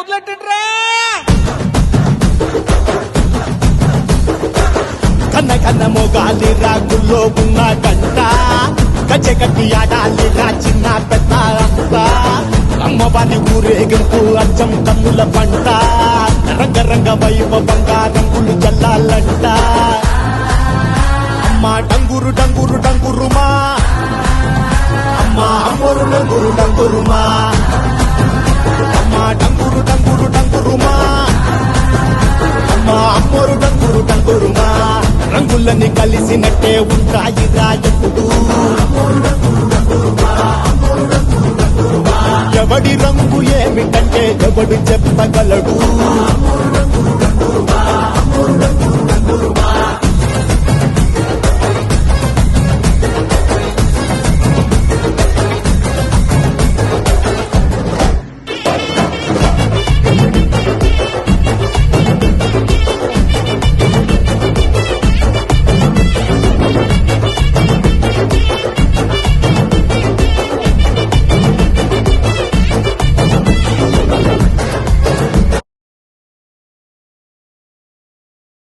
మొదలెట్టండ్రా. కన్న కన్న మొగాలి రాగుల్లో ఉన్న గంట గజ్జె కట్టి ఆడాలి రా చిన్న పెద్ద అంతా అమ్మవారి ఊరేగింపు అచ్చం కన్నుల పంట రంగరంగ వైభవంగా రంగులు చల్లాలంట అమ్మ డంగురు డంగురు డంగురుమా అమ్మ అమ్మోరు డంగురు డంగురుమా అమ్మ డంగురు డంగురు డంగురుమా అమ్మ అమ్మోరు డంగురు డంగురుమా రంగులని కలిసినట్టే ఉంటాయి రాయకుడు ఎవడి రంగు ఏమిటంటే ఎవడు చెప్పగలడు